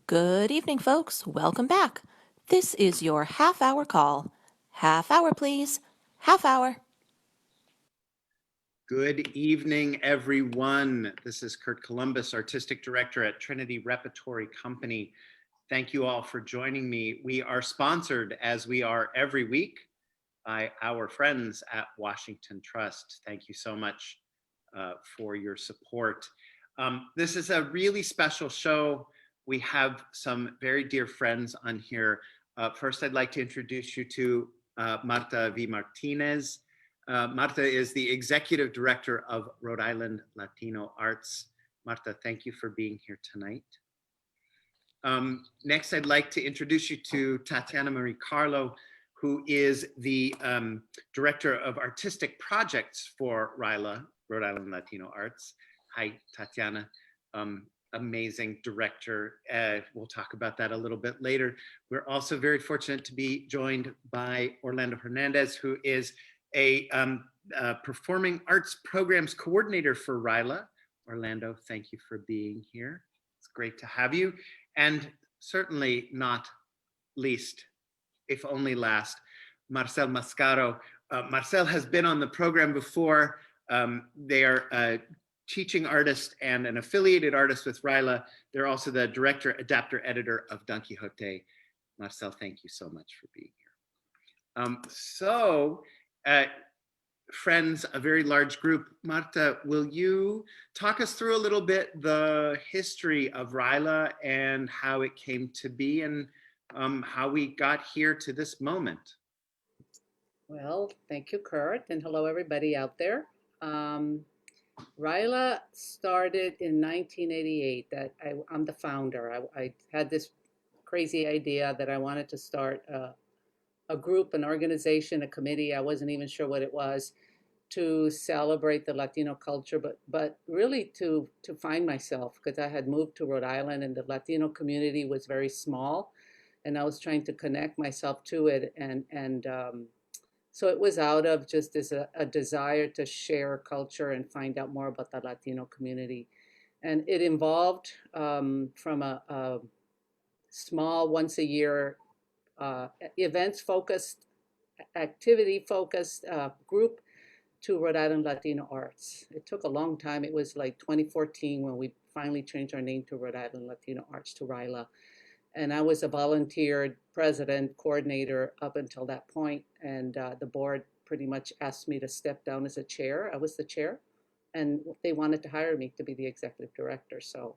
Good evening, folks. Welcome back. This is your half-hour call. Half hour, please. Half hour. Good evening, everyone. This is Curt Columbus, Artistic Director at Trinity Repertory Company. Thank you all for joining me. We are sponsored, as we are every week, by our friends at Washington Trust. Thank you so much for your support. This is a really special show. We have some very dear friends on here. First, I'd like to introduce you to Marta V. Martínez. Marta is the Executive Director of Rhode Island Latino Arts. Marta, thank you for being here tonight. Next, I'd like to introduce you to Tatyana-Marie Carlo, who is the Director of Artistic Projects for RILA, Rhode Island Latino Arts. Hi, Tatyana. Amazing director. We'll talk about that a little bit later. We're also very fortunate to be joined by Orlando Hernández, who is a Performing Arts Programs Coordinator for RILA. Orlando, thank you for being here. It's great to have you. And certainly not least, if only last, Marcel Mascaró. Marcel has been on the program before. They are a teaching artist and an affiliated artist with RILA. They're also the director, adapter, editor of Don Quixote. Marcel, thank you so much for being here. Friends, a very large group. Marta, will you talk us through a little bit the history of RILA and how it came to be and how we got here to this moment? Well, thank you, Curt, and hello, everybody out there. RILA started in 1988. I'm the founder. I had this crazy idea that I wanted to start a group, an organization, a committee. I wasn't even sure what it was, to celebrate the Latino culture, but really to find myself, because I had moved to Rhode Island and the Latino community was very small, and I was trying to connect myself to it, and so it was out of just this a desire to share culture and find out more about the Latino community, and it involved from a small once a year events-focused, activity-focused group to Rhode Island Latino Arts. It took a long time. It was like 2014 when we finally changed our name to Rhode Island Latino Arts to RILA. And I was a volunteer president, coordinator up until that point. And the board pretty much asked me to step down as a chair. I was the chair. And they wanted to hire me to be the executive director. So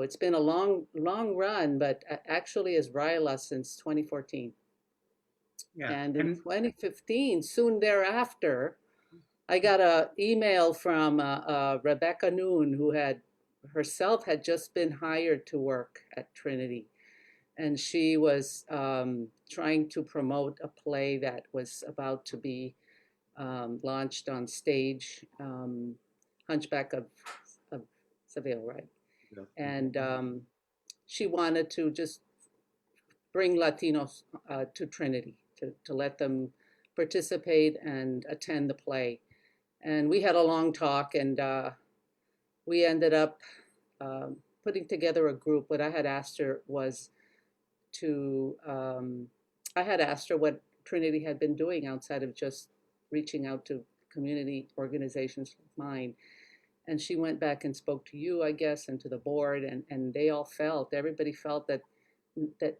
it's been a long run, but actually as RILA since 2014. Yeah. And in 2015, soon thereafter, I got an email from Rebecca Noon, who had just been hired to work at Trinity. And she was trying to promote a play that was about to be launched on stage, Hunchback of Seville, right? And she wanted to just bring Latinos to Trinity, to let them participate and attend the play. And we had a long talk, and we ended up putting together a group. What I had asked her was I had asked her what Trinity had been doing outside of just reaching out to community organizations like mine. And she went back and spoke to you, I guess, and to the board, and they all everybody felt that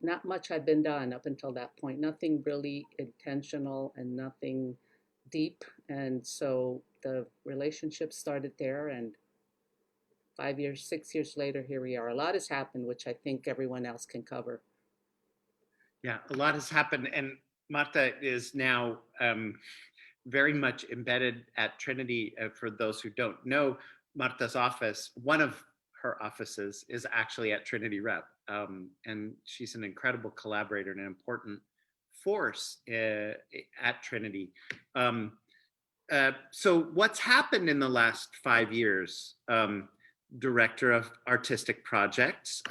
not much had been done up until that point, nothing really intentional and nothing deep. And so the relationship started there, and 5 years, 6 years later, here we are. A lot has happened, which I think everyone else can cover. Yeah, a lot has happened, and Marta is now very much embedded at Trinity. For those who don't know, Marta's office, one of her offices, is actually at Trinity Rep, and she's an incredible collaborator and an important force at Trinity. So what's happened in the last 5 years, Director of Artistic Projects?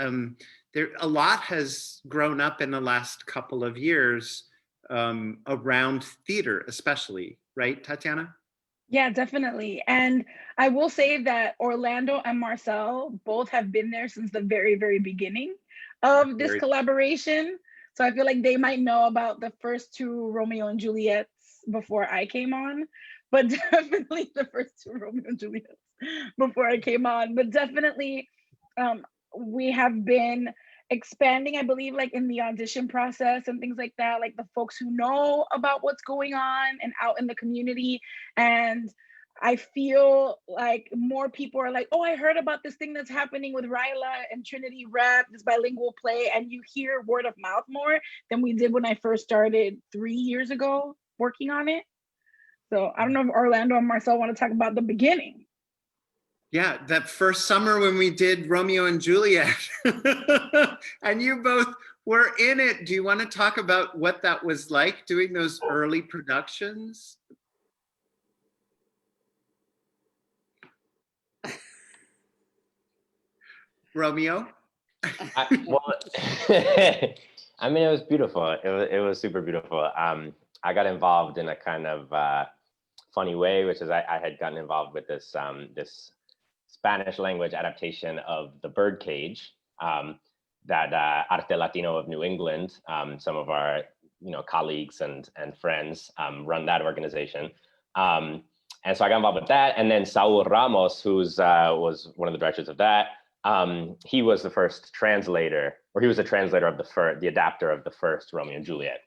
A lot has grown up in the last couple of years around theater, especially, right, Tatyana? Yeah, definitely. And I will say that Orlando and Marcel both have been there since the very, very beginning. of this Very- collaboration. So I feel like they might know about the first two Romeo and Juliets before I came on, but definitely the first two Romeo and Juliets before I came on. But definitely, we have been expanding, I believe, like in the audition process and things like that, like the folks who know about what's going on and out in the community. And I feel like more people are like, oh, I heard about this thing that's happening with RILA and Trinity Rep, this bilingual play, and you hear word of mouth more than we did when I first started 3 years ago working on it. So I don't know if Orlando and Marcel want to talk about the beginning. Yeah, that first summer when we did Romeo and Juliet, and you both were in it. Do you want to talk about what that was like doing those early productions? Romeo? Well, I mean, it was beautiful. It was super beautiful. I got involved in a kind of funny way, which is I had gotten involved with this this Spanish language adaptation of The Birdcage that Arte Latino of New England, some of our colleagues and friends run that organization. And so I got involved with that. And then Saul Ramos, who's was one of the directors of that, he was the first translator, or he was the translator of the adapter of the first Romeo and Juliet.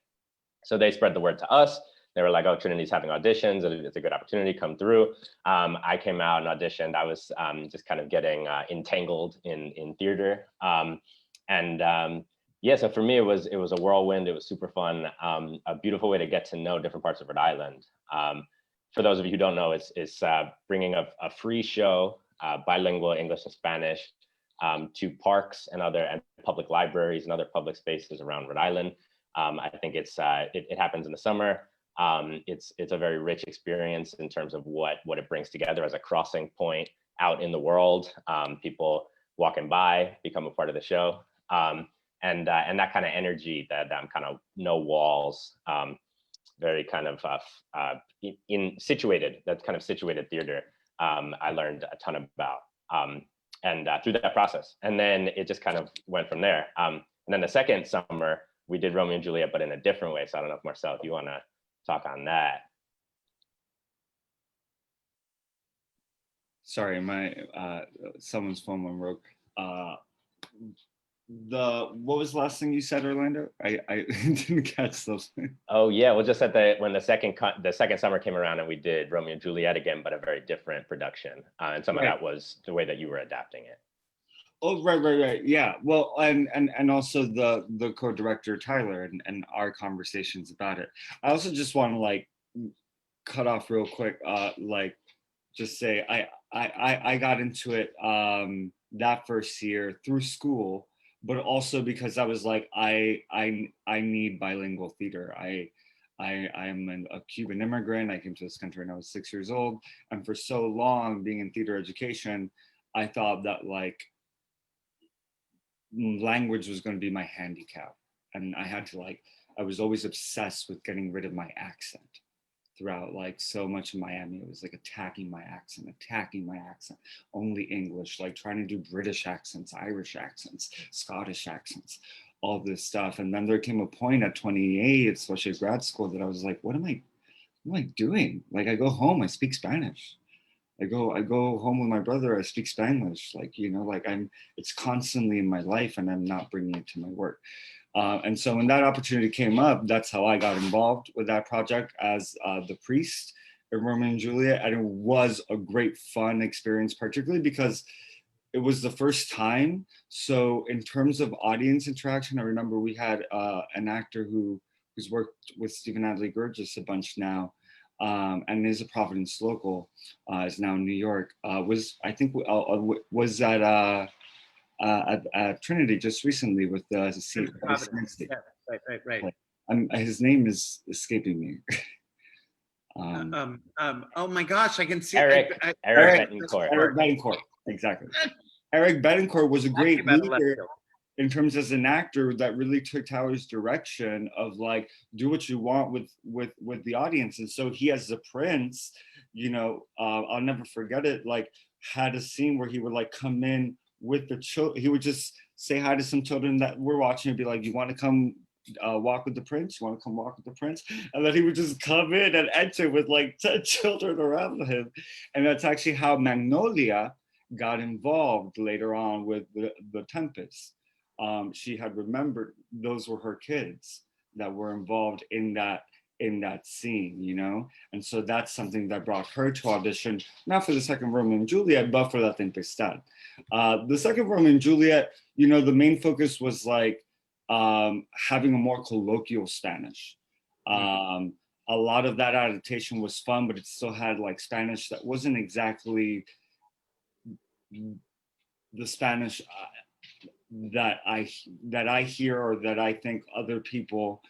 So they spread the word to us. They were like, oh, Trinity's having auditions. It's a good opportunity, come through. I came out and auditioned. I was just kind of getting entangled in theater. Yeah, so for me, it was a whirlwind. It was super fun. A beautiful way to get to know different parts of Rhode Island. For those of you who don't know, it's bringing a free show, bilingual English and Spanish, to parks and public libraries and other public spaces around Rhode Island. I think it happens in the summer. It's a very rich experience in terms of what it brings together as a crossing point out in the world. People walking by become a part of the show, and that kind of energy, that kind of no walls, very kind of situated theater. I learned a ton about, and through that process, and then it just kind of went from there. And then the second summer we did Romeo and Juliet, but in a different way. So I don't know if Marcel, if you want to talk on that. Sorry, my someone's phone went rogue. What was the last thing you said, Orlando? I didn't catch those. Oh yeah, well, just when the second summer came around and we did Romeo and Juliet again, but a very different production, and some of that was the way that you were adapting it. Oh, right. Yeah. Well, and also the co-director Tyler and our conversations about it. I also just want to like cut off real quick, just say I got into it that first year through school, but also because I was like I need bilingual theater. I'm a Cuban immigrant. I came to this country when I was 6 years old, and for so long being in theater education, I thought that like language was going to be my handicap, and I was always obsessed with getting rid of my accent throughout like so much of Miami. It was like attacking my accent, only English, like trying to do British accents, Irish accents, Scottish accents, all this stuff. And then there came a point at 28, especially at grad school, that I was like, what am I doing? Like I go home, I speak Spanish. I go home with my brother, I speak Spanish, it's constantly in my life and I'm not bringing it to my work. And so when that opportunity came up, that's how I got involved with that project as the priest in Romeo and Juliet. And it was a great fun experience, particularly because it was the first time. So in terms of audience interaction, I remember we had an actor who's worked with Stephen Adley Gurgis a bunch now, and is a Providence local, is now in New York, was at Trinity just recently with Right. His name is escaping me. Oh my gosh, I can see Eric Betancourt, exactly. Eric Betancourt was a great leader in terms as an actor that really took Tyler's direction of like, do what you want with the audience. And so he, as the prince, I'll never forget it, like had a scene where he would like come in with the children. He would just say hi to some children that were watching and be like, you want to come walk with the prince? You want to come walk with the prince? And then he would just come in and enter with like 10 children around him. And that's actually how Magnolia got involved later on with the Tempest. She had remembered those were her kids that were involved in that scene, you know? And so that's something that brought her to audition, not for the second Romeo and Juliet, but for La Tempestad. The second Romeo and Juliet, you know, the main focus was like having a more colloquial Spanish. A lot of that adaptation was fun, but it still had like Spanish that wasn't exactly the Spanish that I hear, or that I think other people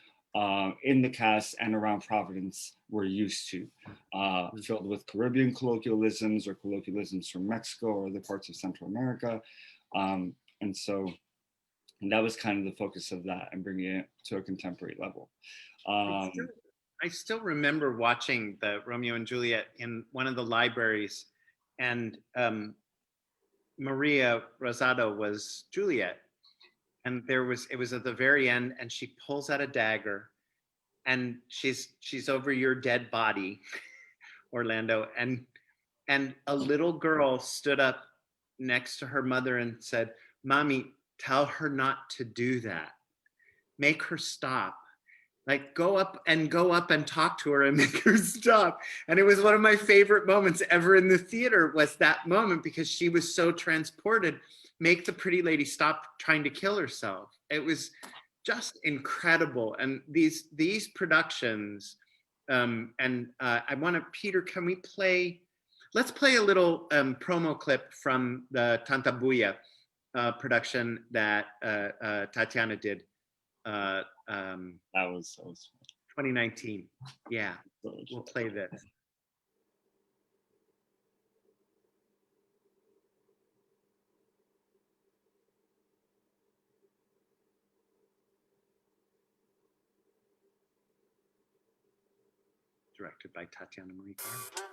in the cast and around Providence were used to, filled with Caribbean colloquialisms or colloquialisms from Mexico or other parts of Central America. And so that was kind of the focus of that, and bringing it to a contemporary level. I still remember watching the Romeo and Juliet in one of the libraries, and Maria Rosado was Juliet. And it was at the very end, and she pulls out a dagger, and she's over your dead body, Orlando. And a little girl stood up next to her mother and said, "Mommy, tell her not to do that. Make her stop. Like go up and talk to her and make her stop." And it was one of my favorite moments ever in the theater, was that moment, because she was so transported. Make the pretty lady stop trying to kill herself. It was just incredible. And these productions, I want to, Peter, can we let's play a little promo clip from the Tanta, Bulla production that Tatyana did. That was 2019. Yeah, we'll play this. Directed by Tatyana-Marie Carlo.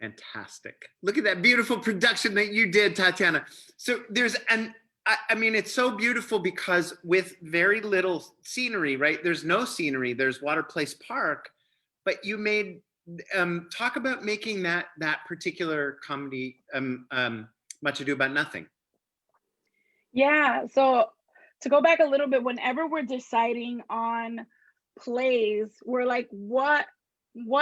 Fantastic. Look at that beautiful production that you did, Tatyana. So I mean, it's so beautiful because with very little scenery, right? There's no scenery, there's Water Place Park, but you made, talk about making that particular comedy, Much Ado About Nothing. Yeah, so to go back a little bit, whenever we're deciding on plays, we're like, what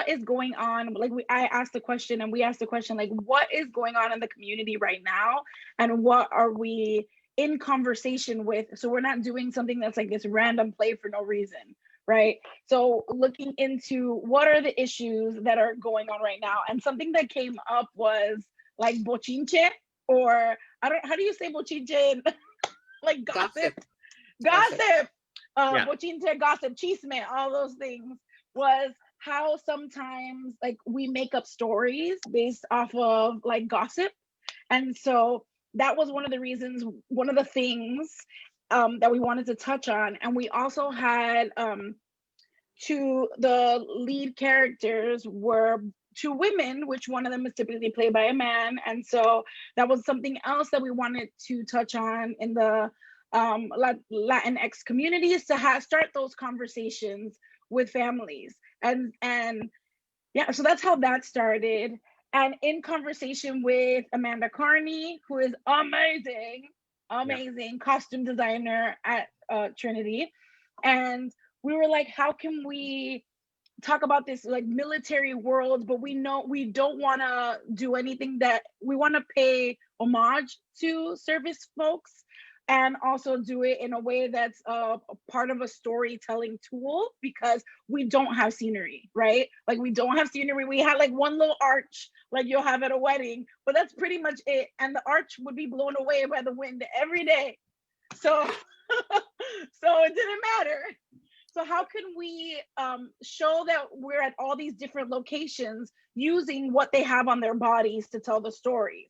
is going on? Like I asked the question, and we asked the question, like, what is going on in the community right now, and what are we in conversation with? So we're not doing something that's like this random play for no reason, right? So looking into what are the issues that are going on right now, and something that came up was like bochinche, or how do you say bochinche? Like gossip. Yeah. Bochinche, gossip, chisme, all those things, was how sometimes like we make up stories based off of like gossip. And so that was one of the reasons, one of the things that we wanted to touch on. And we also had the lead characters were two women, which one of them is typically played by a man. And so that was something else that we wanted to touch on in the Latinx communities, to start those conversations with families. And yeah, so that's how that started. And in conversation with Amanda Carney, who is amazing costume designer at Trinity. And we were like, how can we talk about this like military world, but we know we don't want to do anything that we want to pay homage to service folks, and also do it in a way that's a part of a storytelling tool, because we don't have scenery, right? Like we don't have scenery. We had like one little arch like you'll have at a wedding, but that's pretty much it. And the arch would be blown away by the wind every day. So, so it didn't matter. So how can we show that we're at all these different locations using what they have on their bodies to tell the stories?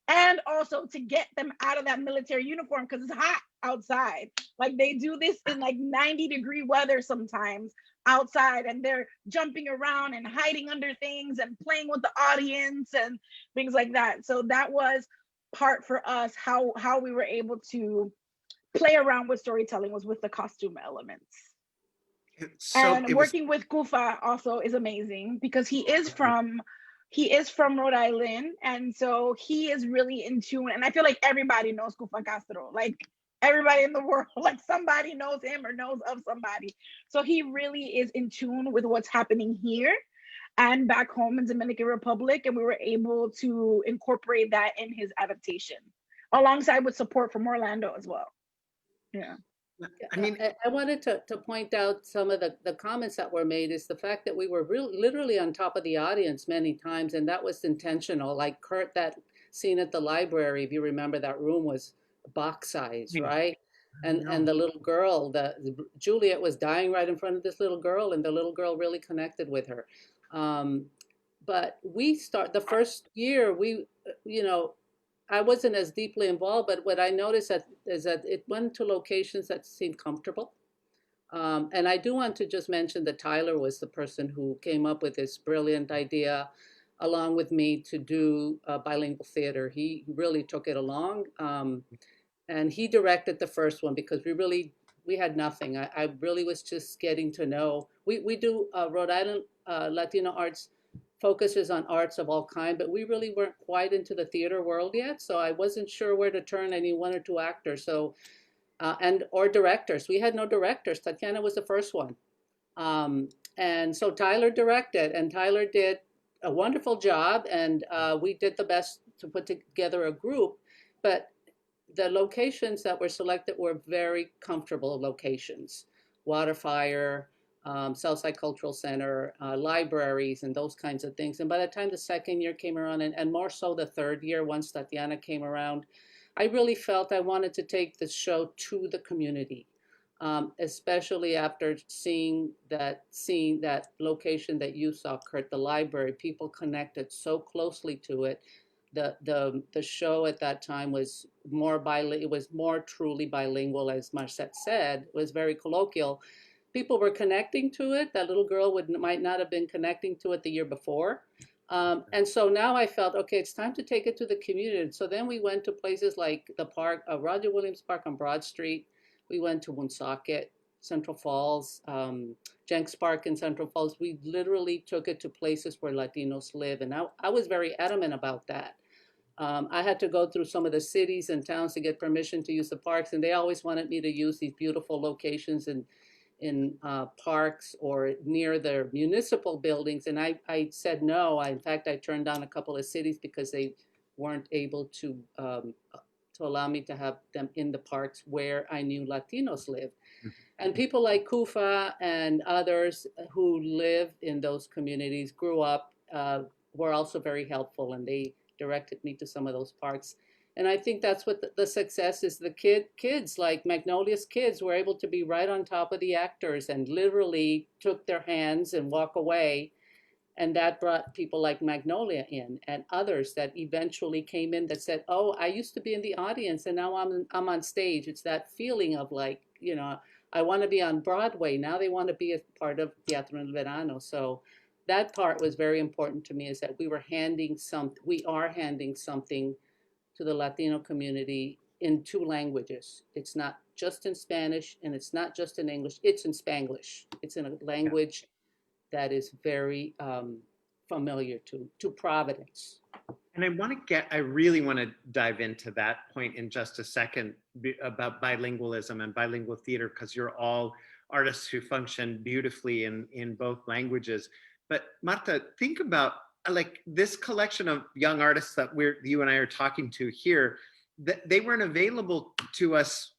And also to get them out of that military uniform, because it's hot outside. Like they do this in like 90-degree weather sometimes outside, and they're jumping around and hiding under things and playing with the audience and things like that. So that was part for us, how we were able to play around with storytelling, was with the costume elements. And working with Kufa also is amazing, because he is from Rhode Island, and so he is really in tune. And I feel like everybody knows Kufa Castro, like everybody in the world, like somebody knows him or knows of somebody. So he really is in tune with what's happening here and back home in Dominican Republic, and we were able to incorporate that in his adaptation, alongside with support from Orlando as well. Yeah. I mean, I wanted to point out some of the comments that were made, is the fact that we were literally on top of the audience many times, and that was intentional. Like Curt, that scene at the library, if you remember, that room was box size, right? And the little girl, Juliet was dying right in front of this little girl, and the little girl really connected with her. But the first year, I wasn't as deeply involved, but what I noticed is that it went to locations that seemed comfortable. And I do want to just mention that Tyler was the person who came up with this brilliant idea, along with me, to do bilingual theater. He really took it along. And he directed the first one, because we had nothing. I really was just getting to know. We do Rhode Island Latino Arts focuses on arts of all kind, but we really weren't quite into the theater world yet. So I wasn't sure where to turn any one or two actors. So, or directors. We had no directors. Tatyana was the first one. And so Tyler directed, and Tyler did a wonderful job. And we did the best to put together a group, but the locations that were selected were very comfortable locations. Waterfire, Southside Cultural Center, libraries, and those kinds of things. And by the time the second year came around, and more so the third year, once Tatyana came around, I really felt I wanted to take the show to the community, especially after seeing that location that you saw, Curt, the library. People connected so closely to it. The show at that time was it was more truly bilingual, as Marcel said. It was very colloquial. People were connecting to it. That little girl might not have been connecting to it the year before. And so now I felt, okay, it's time to take it to the community. So then we went to places like the park, Roger Williams Park on Broad Street. We went to Woonsocket, Central Falls, Jenks Park in Central Falls. We literally took it to places where Latinos live. And I was very adamant about that. I had to go through some of the cities and towns to get permission to use the parks. And they always wanted me to use these beautiful locations in parks or near their municipal buildings. And I said no. In fact, I turned down a couple of cities because they weren't able to allow me to have them in the parks where I knew Latinos live. And people like Kufa and others who live in those communities, grew up, were also very helpful, and they directed me to some of those parks. And I think that's what the success is. The kids, like Magnolia's kids, were able to be right on top of the actors and literally took their hands and walk away. And that brought people like Magnolia in, and others that eventually came in that said, oh, I used to be in the audience and now I'm on stage. It's that feeling of like, I want to be on Broadway. Now they want to be a part of Teatro en Verano. So that part was very important to me, is that we are handing something to the Latino community in 2 languages. It's not just in Spanish, and it's not just in English. It's in Spanglish. It's in a language that is very familiar to Providence. And I really want to dive into that point in just a second about bilingualism and bilingual theater, because you're all artists who function beautifully in both languages. But Marta, think about like this collection of young artists that you and I are talking to here, that they weren't available to us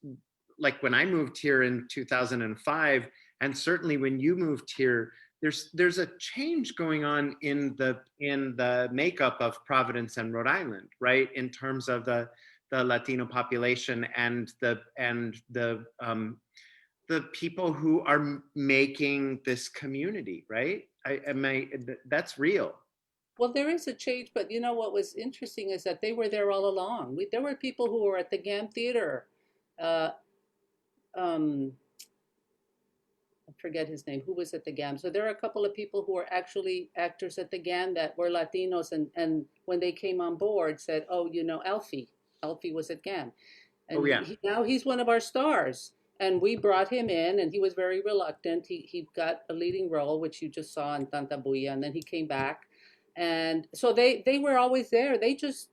like when I moved here in 2005, and certainly when you moved here. There's a change going on in the makeup of Providence and Rhode Island, right? In terms of the Latino population and the people who are making this community, right? That's real. Well, there is a change, but you know what was interesting is that they were there all along. There were people who were at the GAM Theater. Uh, um, I forget his name, who was at the GAM. So there are a couple of people who are actually actors at the GAM that were Latinos, and when they came on board said, oh, you know, Alfie was at GAM. And Oh, yeah. now he's one of our stars. And we brought him in, and he was very reluctant. He got a leading role, which you just saw in Tanta, Bulla, and then he came back. And so they were always there. They just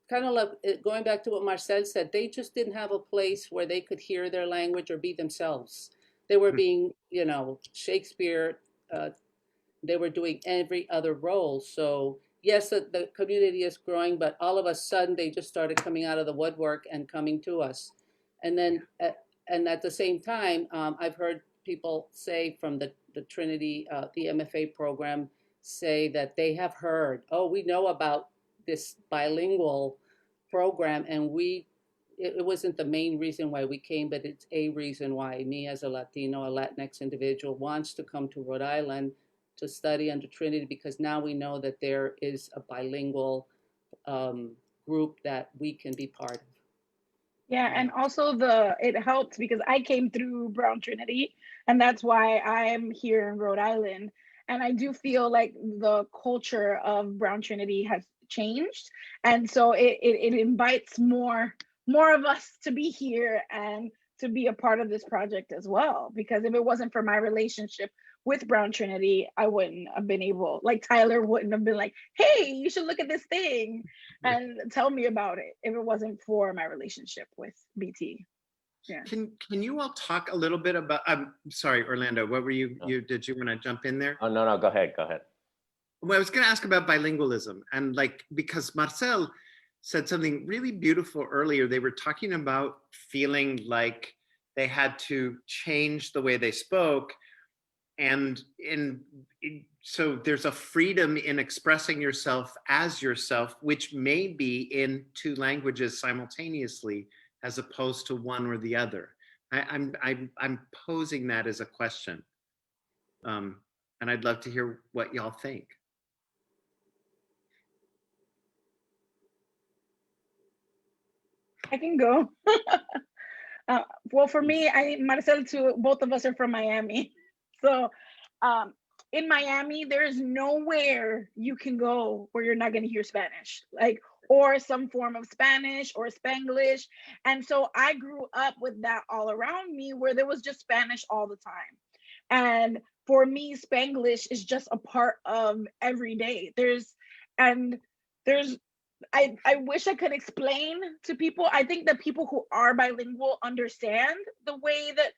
kind of like, going back to what Marcel said, they just didn't have a place where they could hear their language or be themselves. They were being, you know, Shakespeare. They were doing every other role. So yes, the community is growing, but all of a sudden they just started coming out of the woodwork and coming to us. And then, and at the same time, I've heard people say from the Trinity, the MFA program, say that they have heard, oh, we know about this bilingual program, and it wasn't the main reason why we came, but it's a reason why me as a Latino, a Latinx individual wants to come to Rhode Island to study under Trinity, because now we know that there is a bilingual group that we can be part of. Yeah, and also it helped because I came through Brown Trinity, and that's why I'm here in Rhode Island. And I do feel like the culture of Brown Trinity has changed, and so it invites more of us to be here and to be a part of this project as well. Because if it wasn't for my relationship with Brown Trinity, I wouldn't have been able, like Tyler wouldn't have been like, hey, you should look at this thing and tell me about it if it wasn't for my relationship with BT. Yeah. Can you all talk a little bit about, I'm sorry, Orlando, what were you did you want to jump in there? Oh, no, go ahead. Well, I was going to ask about bilingualism, and like, because Marcel said something really beautiful earlier. They were talking about feeling like they had to change the way they spoke. And so there's a freedom in expressing yourself as yourself, which may be in two languages simultaneously, as opposed to one or the other. I'm posing that as a question, and I'd love to hear what y'all think. I can go. Well, for me, Marcel too, both of us are from Miami. So in Miami, there's nowhere you can go where you're not going to hear Spanish, like, or some form of Spanish or Spanglish. And so I grew up with that all around me, where there was just Spanish all the time. And for me, Spanglish is just a part of every day. I wish I could explain to people. I think that people who are bilingual understand the way that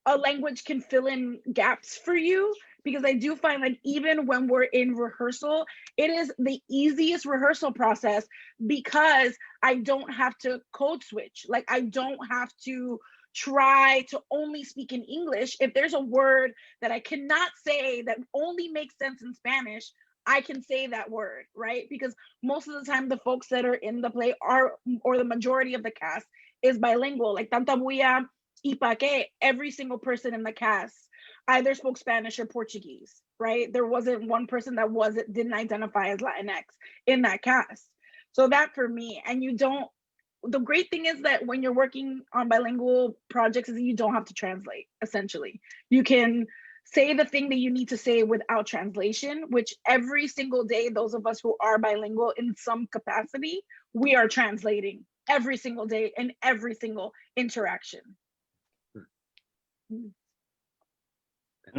a language can fill in gaps for you, because I do find like even when we're in rehearsal, it is the easiest rehearsal process because I don't have to code switch. Like I don't have to try to only speak in English. If there's a word that I cannot say that only makes sense in Spanish, I can say that word, right? Because most of the time the folks that are in the play are, or the majority of the cast is bilingual. Like Tanta, Bulla, y pa que, every single person in the cast either spoke Spanish or Portuguese, right? There wasn't one person that didn't identify as Latinx in that cast. So that for me, and the great thing is that when you're working on bilingual projects is that you don't have to translate, essentially. You can say the thing that you need to say without translation, which every single day, those of us who are bilingual in some capacity, we are translating every single day in every single interaction. And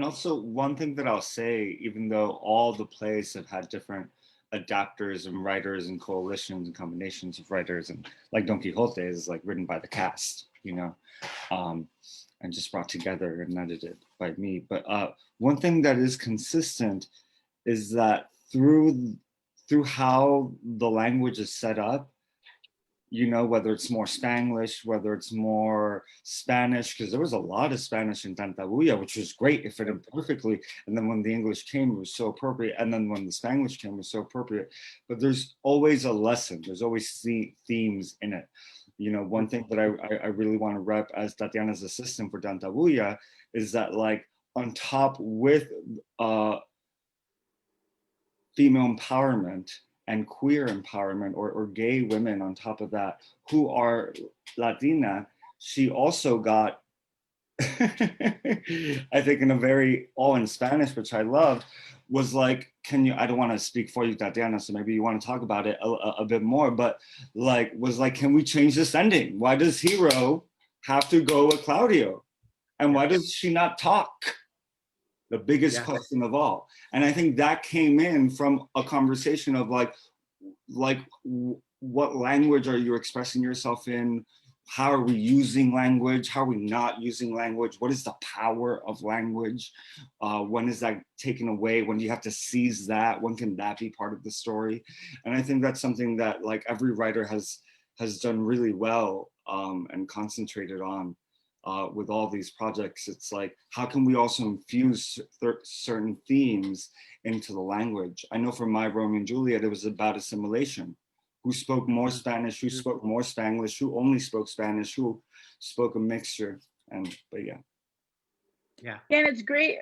also one thing that I'll say, even though all the plays have had different adapters and writers and coalitions and combinations of writers, and like Don Quixote is like written by the cast, you know, and just brought together and edited by me. But one thing that is consistent is that through how the language is set up, you know, whether it's more Spanglish, whether it's more Spanish, because there was a lot of Spanish in Tanta, which was great, it fit in perfectly. And then when the English came, it was so appropriate. And then when the Spanglish came, it was so appropriate. But there's always a lesson. There's always themes in it. You know, one thing that I really want to rep as Tatyana's assistant for Tanta Bulla is that, like, on top with female empowerment and queer empowerment, or gay women on top of that, who are Latina, she also got, I think in a very, all in Spanish, which I loved, was like, can you, I don't want to speak for you, Tatyana, so maybe you want to talk about it a bit more, but like, was like, can we change this ending? Why does Hero have to go with Claudio? And why does she not talk? The biggest question of all. And I think that came in from a conversation of like what language are you expressing yourself in? How are we using language? How are we not using language? What is the power of language? When is that taken away? When do you have to seize that? When can that be part of the story? And I think that's something that, like, every writer has done really well and concentrated on. With all these projects, it's like, how can we also infuse certain themes into the language? I know for my Romeo and Juliet, it was about assimilation. Who spoke more Spanish, who spoke more Spanglish, who only spoke Spanish, who spoke a mixture, but yeah. Yeah, and it's great,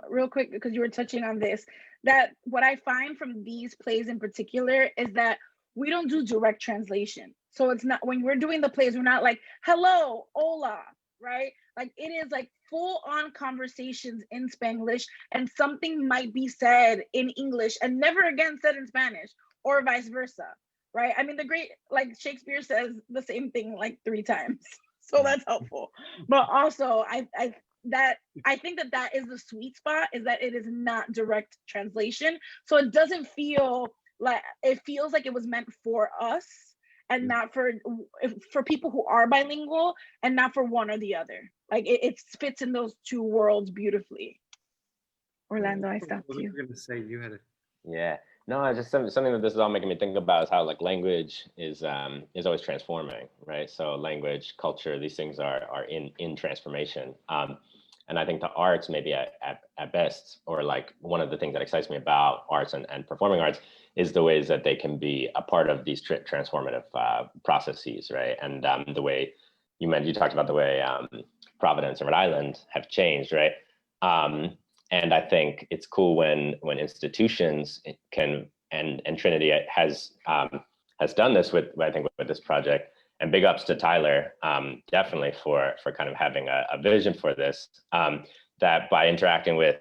real quick, because you were touching on this, that what I find from these plays in particular is that we don't do direct translation. So it's not, when we're doing the plays, we're not like, hello, hola, right? Like, it is like full on conversations in Spanglish, and something might be said in English and never again said in Spanish, or vice versa, right? I mean, the great, like, Shakespeare says the same thing like 3 times, so that's helpful. But also, I think that is the sweet spot, is that it is not direct translation, so it doesn't feel like, it feels like it was meant for us, and not for people who are bilingual, and not for one or the other. Like, it fits in those two worlds beautifully. Orlando, I stopped you. What were you going to say? You had a... Yeah, no, just something that this is all making me think about is how, like, language is always transforming, right? So language, culture, these things are in transformation. And I think the arts, maybe at best, or like one of the things that excites me about arts and performing arts, is the ways that they can be a part of these transformative processes, right? And the way you talked about the way Providence and Rhode Island have changed, right? And I think it's cool when institutions can, and Trinity has done this with, I think, with this project. And big ups to Tyler, definitely for kind of having a vision for this, that by interacting with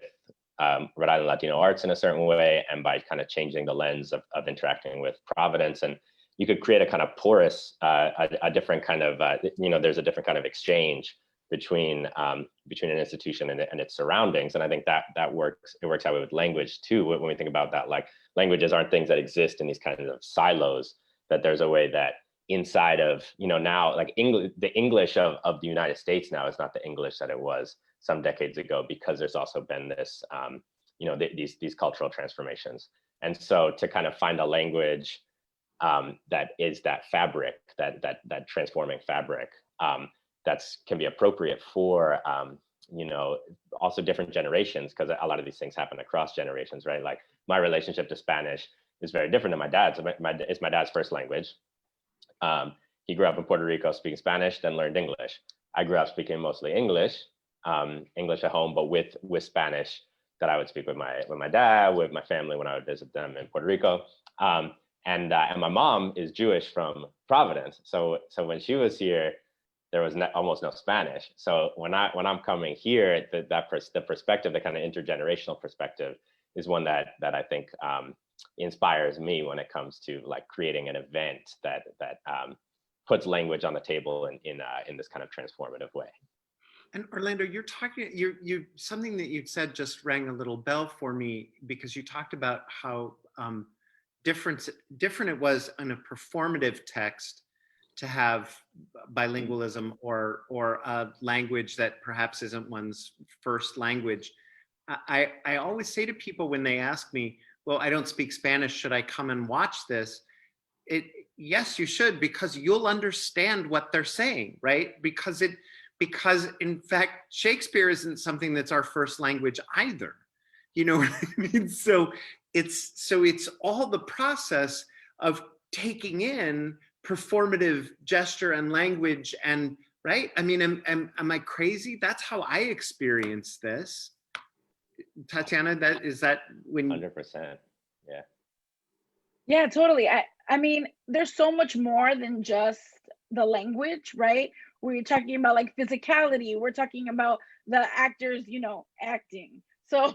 Rhode Island Latino Arts in a certain way, and by kind of changing the lens of interacting with Providence, and you could create a kind of porous, a different kind of, there's a different kind of exchange between an institution and its surroundings. And I think that works. It works out with language too. When we think about that, like, languages aren't things that exist in these kinds of silos, that there's a way that inside of, now, like, the English of the United States now is not the English that it was some decades ago, because there's also been this, these cultural transformations. And so to kind of find a language that is that fabric, that transforming fabric, can be appropriate for, also different generations, because a lot of these things happen across generations, right? Like, my relationship to Spanish is very different than my dad's. It's my dad's first language. He grew up in Puerto Rico speaking Spanish, then learned English. I grew up speaking mostly English at home, but with Spanish that I would speak with my dad, with my family when I would visit them in Puerto Rico. And my mom is Jewish from Providence, so when she was here, there was almost no Spanish. So when I'm coming here, the perspective, the kind of intergenerational perspective, is one that I think inspires me when it comes to, like, creating an event that puts language on the table in this kind of transformative way. And Orlando, you're talking, you something that you said just rang a little bell for me, because you talked about how different it was in a performative text to have bilingualism or a language that perhaps isn't one's first language. I always say to people when they ask me, well, I don't speak Spanish, should I come and watch this? Yes, you should, because you'll understand what they're saying, right? Because in fact, Shakespeare isn't something that's our first language either. You know what I mean? So it's all the process of taking in performative gesture and language, and right? I mean, am I crazy? That's how I experience this. Tatyana, is that when 100%. Yeah. Yeah, totally. I mean, there's so much more than just the language, right? We're talking about like physicality. We're talking about the actors, you know, acting. So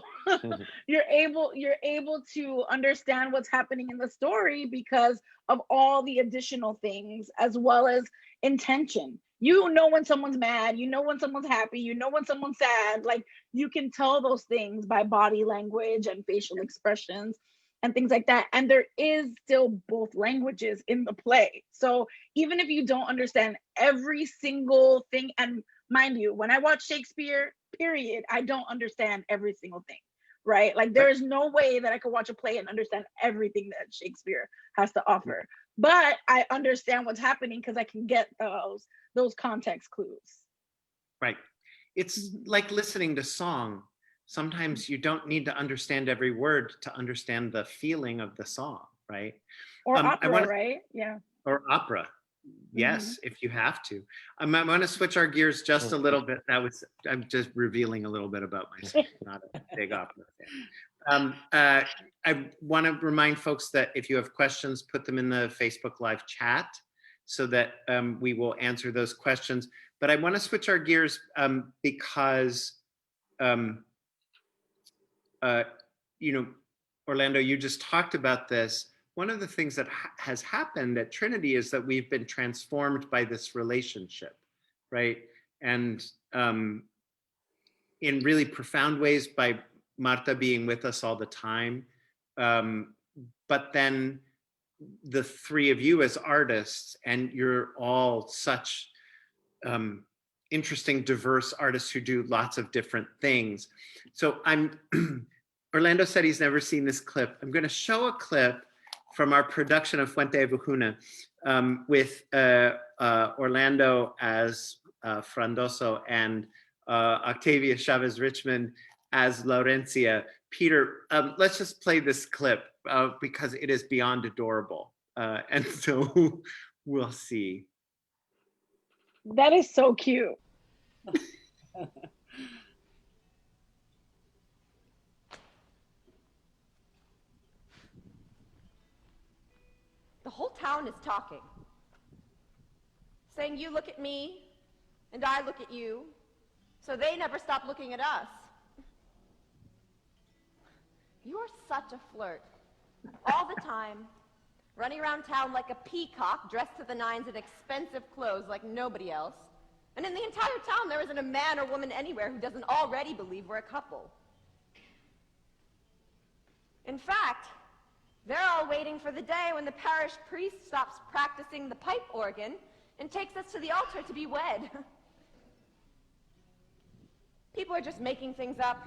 you're able to understand what's happening in the story because of all the additional things, as well as intention. You know when someone's mad, you know when someone's happy, you know when someone's sad. Like, you can tell those things by body language and facial expressions and things like that. And there is still both languages in the play. So even if you don't understand every single thing, and mind you, when I watch Shakespeare, period, I don't understand every single thing, right? Like, there is no way that I could watch a play and understand everything that Shakespeare has to offer. But I understand what's happening because I can get those context clues. Right. It's like listening to song. Sometimes you don't need to understand every word to understand the feeling of the song, right? Or opera, right? Yeah. Or opera. Yes, if you have to. I want to switch our gears just a little bit. I'm just revealing a little bit about myself. Not a big opera fan. I want to remind folks that if you have questions, put them in the Facebook Live chat so that we will answer those questions. But I want to switch our gears because you know, Orlando, you just talked about this. One of the things that has happened at Trinity is that we've been transformed by this relationship, right? And in really profound ways by Marta being with us all the time. But then the three of you as artists, and you're all such interesting, diverse artists who do lots of different things. So Orlando said he's never seen this clip. I'm going to show a clip from our production of Fuente Ovejuna with Orlando as Frondoso and Octavia Chavez Richmond as Laurencia. Peter, let's just play this clip because it is beyond adorable. And so we'll see. That is so cute. The whole town is talking, saying you look at me and I look at you, so they never stop looking at us. You are such a flirt, all the time, running around town like a peacock, dressed to the nines in expensive clothes like nobody else. And in the entire town, there isn't a man or woman anywhere who doesn't already believe we're a couple. In fact, they're all waiting for the day when the parish priest stops practicing the pipe organ and takes us to the altar to be wed. People are just making things up.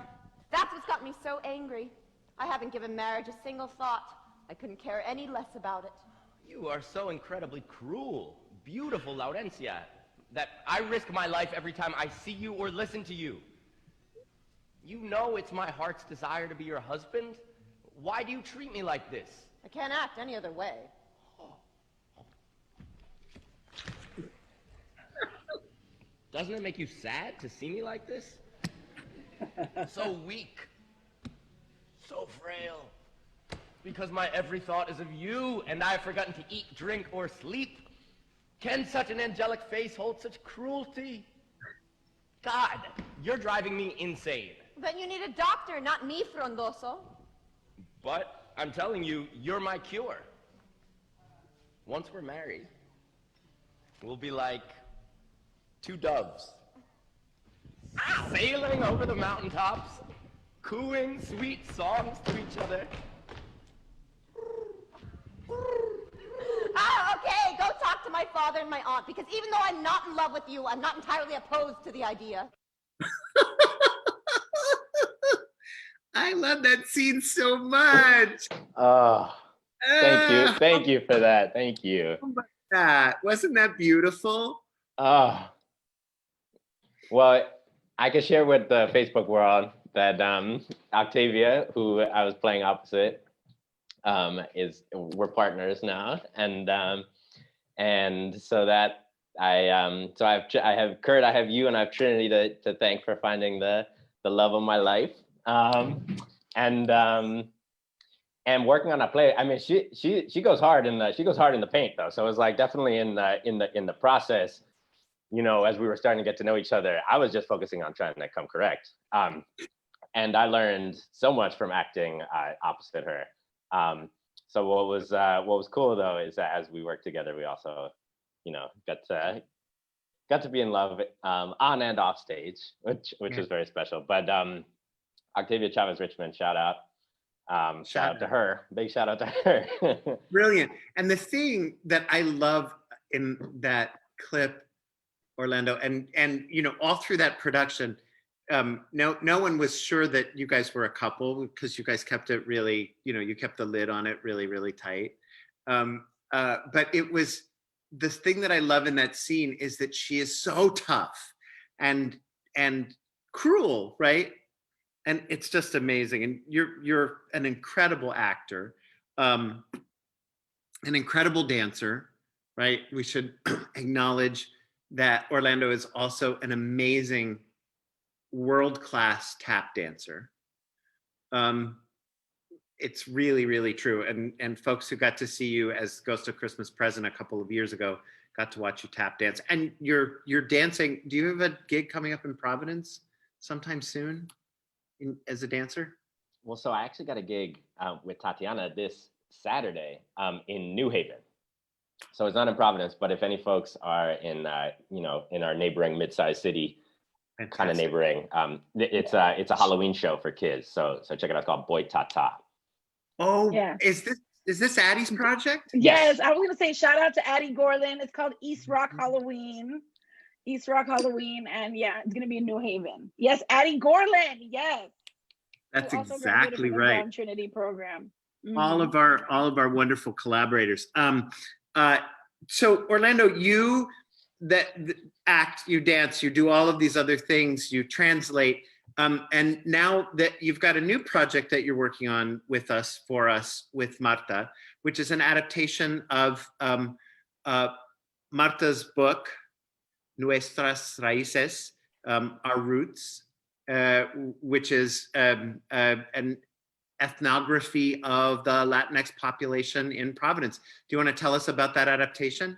That's what's got me so angry. I haven't given marriage a single thought. I couldn't care any less about it. You are so incredibly cruel, beautiful Laurencia, that I risk my life every time I see you or listen to you. You know it's my heart's desire to be your husband. Why do you treat me like this? I can't act any other way. Doesn't it make you sad to see me like this? So weak, so frail. Because my every thought is of you, and I've forgotten to eat, drink, or sleep. Can such an angelic face hold such cruelty? God, you're driving me insane. Then you need a doctor, not me, Frondoso. But I'm telling you, you're my cure. Once we're married, we'll be like two doves, sailing over the mountaintops, cooing sweet songs to each other. Ah, okay, go talk to my father. father and my aunt, because even though I'm not in love with you, I'm not entirely opposed to the idea. I love that scene so much. Oh, Ah, thank you for that. Thank you. wasn't that beautiful? Oh, well, I can share with the Facebook world that Octavia, who I was playing opposite, we're partners now, and so that I have Curt, I have you, and I have Trinity to thank for finding the love of my life, and working on a play. I mean, she goes hard in the paint though, so it was like definitely in the process. You know, as we were starting to get to know each other, I was just focusing on trying to come correct. And I learned so much from acting opposite her. So what was cool though is that as we worked together, we also, you know, got to be in love on and off stage, which was very special. But Octavia Chavez Richmond, shout out to her. Big shout out to her. Brilliant. And the thing that I love in that clip, Orlando, and you know, all through that production, no one was sure that you guys were a couple because you guys kept it really, you know, you kept the lid on it really, really tight. But it was, the thing that I love in that scene is that she is so tough and cruel, right? And it's just amazing. And you're an incredible actor, an incredible dancer, right? We should acknowledge that Orlando is also an amazing world-class tap dancer. It's really, really true. And folks who got to see you as Ghost of Christmas Present a couple of years ago got to watch you tap dance. And you're dancing. Do you have a gig coming up in Providence sometime soon as a dancer? Well, so I actually got a gig with Tatyana this Saturday in New Haven. So it's not in Providence, but if any folks are in, you know, in our neighboring mid-sized city, kind of neighboring, it's a Halloween show for kids. So check it out. It's called Boy Tata. Oh, Yeah. Is this Addie's project? Yes, I was gonna say shout out to Addie Gorlin. It's called East Rock Halloween. East Rock Halloween, and yeah, it's gonna be in New Haven. Yes, Addie Gorlin. Yes. That's Who also graduated exactly from the right. Brown Trinity program. All of our wonderful collaborators. So Orlando, you act, you dance, you do all of these other things, you translate, and now that you've got a new project that you're working on with with Marta, which is an adaptation of Marta's book, Nuestras Raíces, Our Roots, which is an ethnography of the Latinx population in Providence. Do you want to tell us about that adaptation?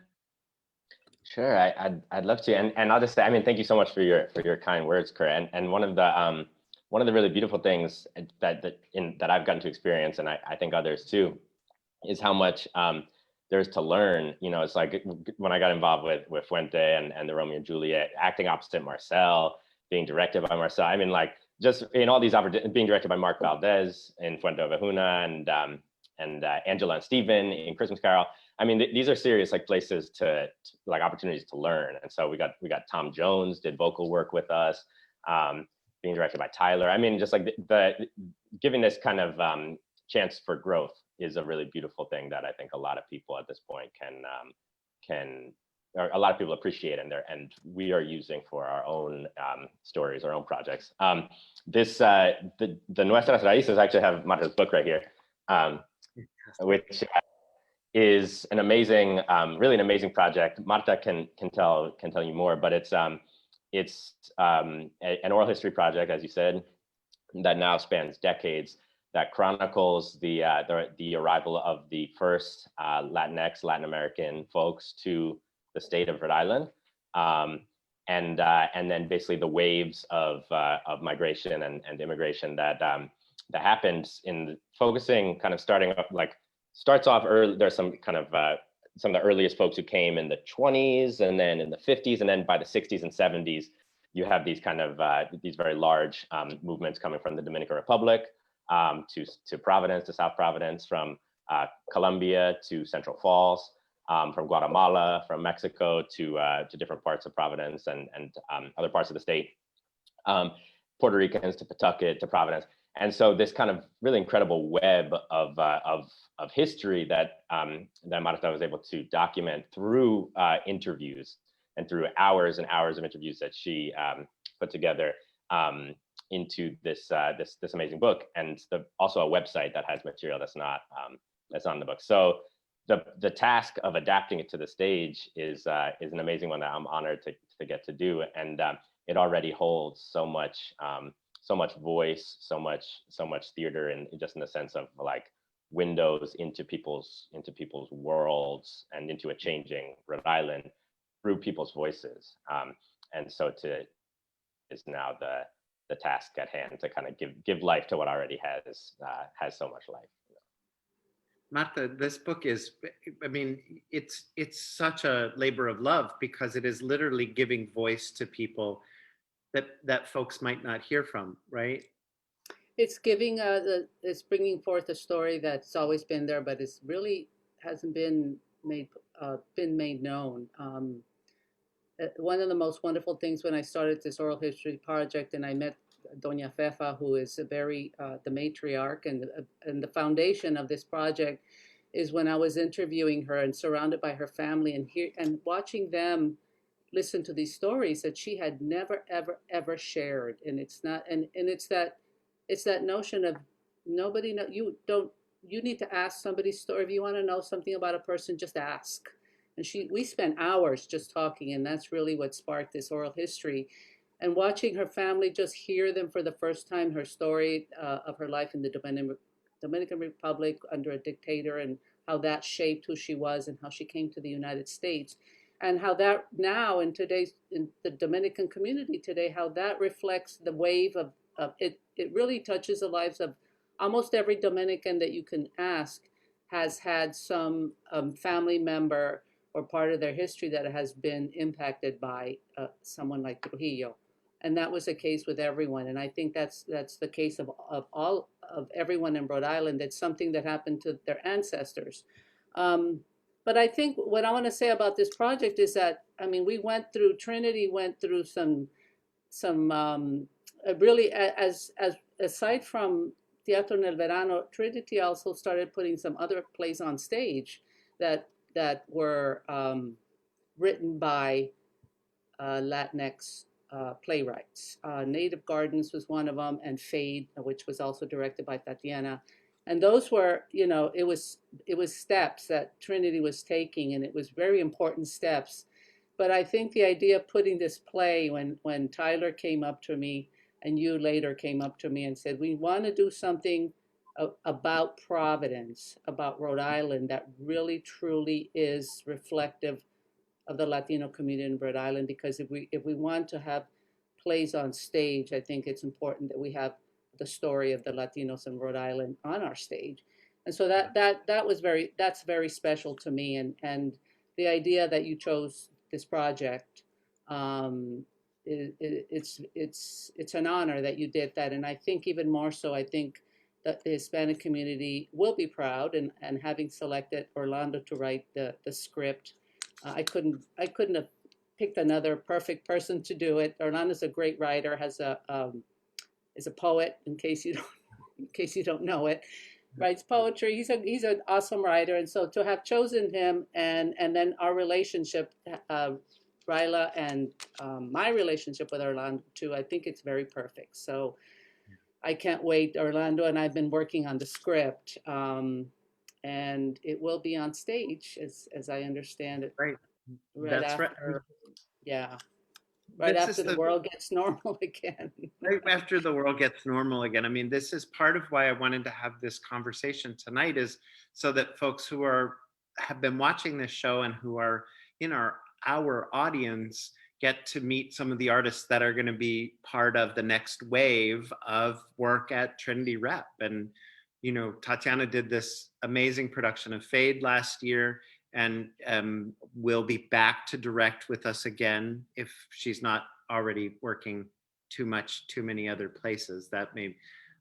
Sure, I'd love to, and I'll just say, I mean, thank you so much for your kind words, Curt. And one of the really beautiful things that I've gotten to experience, and I think others too, is how much there's to learn. You know, it's like when I got involved with Fuente and the Romeo and Juliet, acting opposite Marcel, being directed by Marcel. I mean, like just in all these opportunities, being directed by Mark Valdez in Fuente Ovejuna and Angela and Stephen in Christmas Carol. I mean, these are serious like places to like opportunities to learn. And so we got Tom Jones did vocal work with us, being directed by Tyler. I mean, just like the giving this kind of chance for growth is a really beautiful thing that I think a lot of people at this point or a lot of people appreciate and we are using for our own stories, our own projects. The Nuestras Raíces actually have Marta's book right here, which is an amazing, really an amazing project. Marta can tell you more, but it's an oral history project, as you said, that now spans decades, that chronicles the arrival of the first Latinx, Latin American folks to the state of Rhode Island, and then basically the waves of migration and immigration that happened in focusing, kind of starts off early. There's some kind of some of the earliest folks who came in the 20s, and then in the 50s, and then by the 60s and 70s, you have these kind of these very large movements coming from the Dominican Republic to Providence, to South Providence, from Columbia to Central Falls. from Guatemala, from Mexico to different parts of Providence and other parts of the state, Puerto Ricans to Pawtucket to Providence. And so this kind of really incredible web of history that Marta was able to document through interviews and through hours and hours of interviews that she put together into this amazing book, and also a website that has material that's not in the book. So the task of adapting it to the stage is an amazing one that I'm honored to get to do, and it already holds so much voice, so much theater, and just in the sense of like windows into people's worlds and into a changing Rhode Island through people's voices. And so is now the task at hand to kind of give life to what already has so much life. Marta, this book is, I mean, it's such a labor of love because it is literally giving voice to people that folks might not hear from, right? It's giving it's bringing forth a story that's always been there, but it's really hasn't been made known. One of the most wonderful things when I started this oral history project, and I met Doña Fefa, who is the matriarch and the foundation of this project, is when I was interviewing her and surrounded by her family and watching them listen to these stories that she had never ever shared. And it's not, and it's that notion of you need to ask somebody's story. If you want to know something about a person, just ask. And we spent hours just talking, and that's really what sparked this oral history. And watching her family just hear them for the first time, her story of her life in the Dominican Republic under a dictator, and how that shaped who she was and how she came to the United States. And how that now in the Dominican community today, how that reflects the wave of it. It really touches the lives of almost every Dominican that you can ask has had some family member or part of their history that has been impacted by someone like Trujillo. And that was the case with everyone. And I think that's the case of everyone in Rhode Island. It's something that happened to their ancestors. But I think what I want to say about this project is that, I mean, Trinity went through some really, aside from Teatro en el Verano, Trinity also started putting some other plays on stage that were written by Latinx playwrights. Native Gardens was one of them, and Fade, which was also directed by Tatyana. And those were, it was steps that Trinity was taking, and it was very important steps. But I think the idea of putting this play, when Tyler came up to me, and you later came up to me and said, we want to do something about Providence, about Rhode Island, that really truly is reflective of the Latino community in Rhode Island, because if we want to have plays on stage, I think it's important that we have the story of the Latinos in Rhode Island on our stage. And so that's very special to me. And the idea that you chose this project, it's an honor that you did that. And I think even more so, I think that the Hispanic community will be proud, and having selected Orlando to write the script. I couldn't have picked another perfect person to do it. Orlando's a great writer, is a poet, in case you don't know it, writes poetry. He's an awesome writer. And so to have chosen him, and then our relationship, RILA and my relationship with Orlando too, I think it's very perfect. So I can't wait. Orlando and I've been working on the script, and it will be on stage, as I understand it. Right. That's after, right. Yeah. Right after the world gets normal again. Right after the world gets normal again. I mean, this is part of why I wanted to have this conversation tonight, is so that folks who have been watching this show and who are in our audience get to meet some of the artists that are going to be part of the next wave of work at Trinity Rep. And, Tatyana did this amazing production of Fade last year, and will be back to direct with us again if she's not already working too many other places.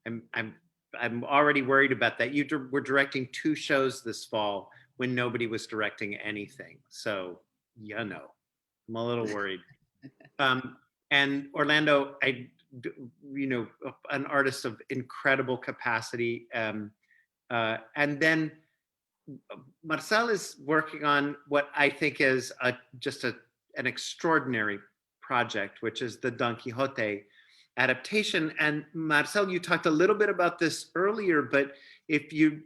I'm already worried about that. We're directing 2 shows this fall when nobody was directing anything. So, I'm a little worried. And Orlando, an artist of incredible capacity. And then Marcel is working on what I think is an extraordinary project, which is the Don Quixote adaptation. And Marcel, you talked a little bit about this earlier, but if you